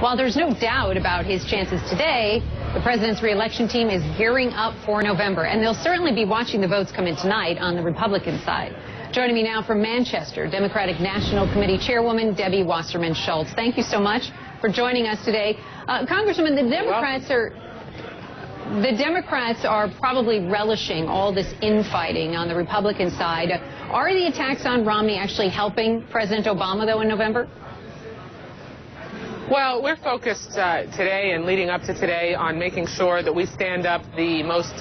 While there's no doubt about his chances today, the president's re-election team is gearing up for November, and they'll certainly be watching the votes come in tonight on the Republican side. Joining me now from Manchester, Democratic National Committee Chairwoman Debbie Wasserman Schultz. Thank you so much for joining us today. Congresswoman, the Democrats are probably relishing all this infighting on the Republican side. Are the attacks on Romney actually helping President Obama, though, in November? Well, we're focused today and leading up to today on making sure that we stand up the most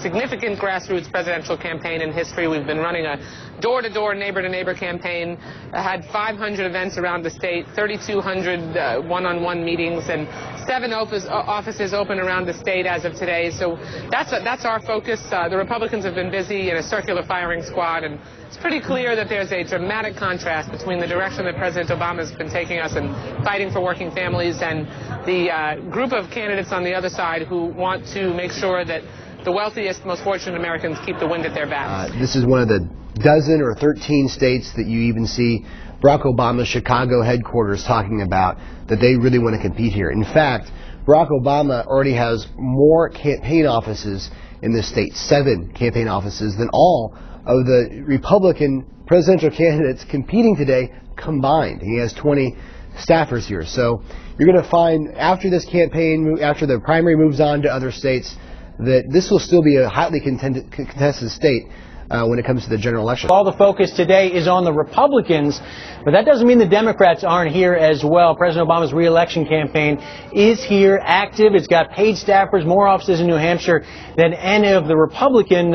significant grassroots presidential campaign in history. We've been running a door-to-door, neighbor-to-neighbor campaign, had 500 events around the state, 3,200 one-on-one meetings, and 7 offices open around the state as of today. So that's our focus. The Republicans have been busy in a circular firing squad, and it's pretty clear that there's a dramatic contrast between the direction that President Obama has been taking us and fighting for working families and the group of candidates on the other side who want to make sure that the wealthiest, most fortunate Americans keep the wind at their backs. This is one of the dozen or 13 states that you even see Barack Obama's Chicago headquarters talking about that they really want to compete here. In fact, Barack Obama already has more campaign offices in this state, 7 campaign offices, than all of the Republican presidential candidates competing today combined. He has 20 staffers here. So you're going to find after this campaign, after the primary moves on to other states, that this will still be a highly contested state when it comes to the general election. All the focus today is on the Republicans, but that doesn't mean the Democrats aren't here as well. President Obama's re-election campaign is here, active. It's got paid staffers, more offices in New Hampshire than any of the Republican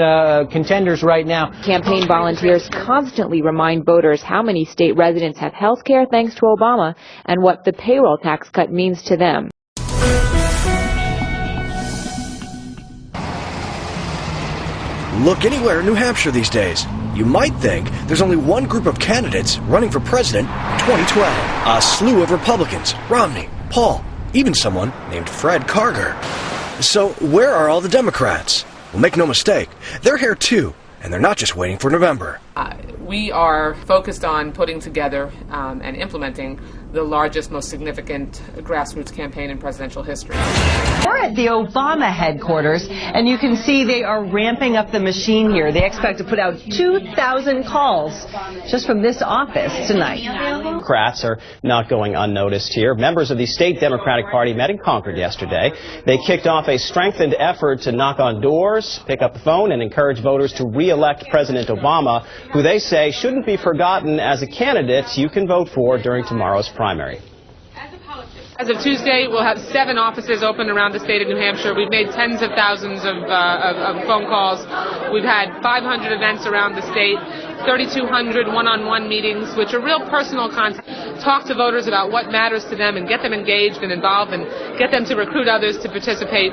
contenders right now. Campaign volunteers constantly remind voters how many state residents have health care thanks to Obama and what the payroll tax cut means to them. Look anywhere in New Hampshire these days. You might think there's only one group of candidates running for president in 2012. A slew of Republicans, Romney, Paul, even someone named Fred Karger. So where are all the Democrats? Well, make no mistake, they're here too, and they're not just waiting for November. We are focused on putting together and implementing the largest, most significant grassroots campaign in presidential history. We're at the Obama headquarters, and you can see they are ramping up the machine here. They expect to put out 2,000 calls just from this office tonight. Democrats are not going unnoticed here. Members of the state Democratic Party met in Concord yesterday. They kicked off a strengthened effort to knock on doors, pick up the phone, and encourage voters to re-elect President Obama, who they say shouldn't be forgotten as a candidate you can vote for during tomorrow's primary. As of Tuesday, we'll have 7 offices open around the state of New Hampshire. We've made tens of thousands of phone calls. We've had 500 events around the state, 3,200 one-on-one meetings, which are real personal contact. Talk to voters about what matters to them and get them engaged and involved and get them to recruit others to participate.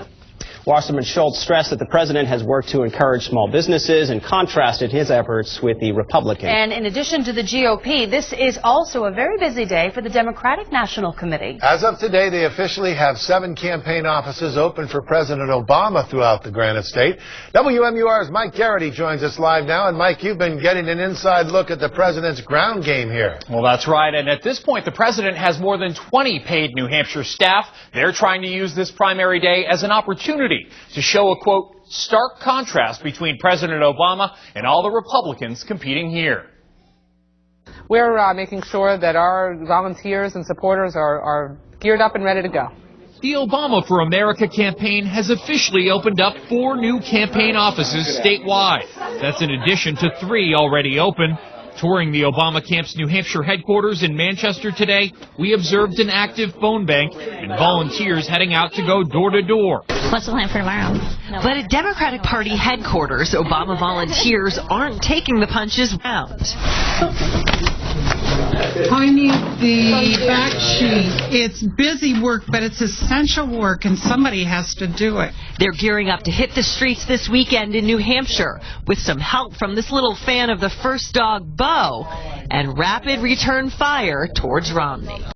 Wasserman Schultz stressed that the president has worked to encourage small businesses and contrasted his efforts with the Republicans. And in addition to the GOP, this is also a very busy day for the Democratic National Committee. As of today, they officially have 7 campaign offices open for President Obama throughout the Granite State. WMUR's Mike Garrity joins us live now. And Mike, you've been getting an inside look at the president's ground game here. Well, that's right. And at this point, the president has more than 20 paid New Hampshire staff. They're trying to use this primary day as an opportunity to show a, quote, stark contrast between President Obama and all the Republicans competing here. We're making sure that our volunteers and supporters are geared up and ready to go. The Obama for America campaign has officially opened up 4 new campaign offices statewide. That's in addition to 3 already open. Touring the Obama camp's New Hampshire headquarters in Manchester today, we observed an active phone bank and volunteers heading out to go door to door. What's the plan for tomorrow? But at Democratic Party headquarters, Obama volunteers aren't taking the punches out. I need the fact sheet. It's busy work, but it's essential work, and somebody has to do it. They're gearing up to hit the streets this weekend in New Hampshire with some help from this little fan of the first dog, Bo, and rapid return fire towards Romney.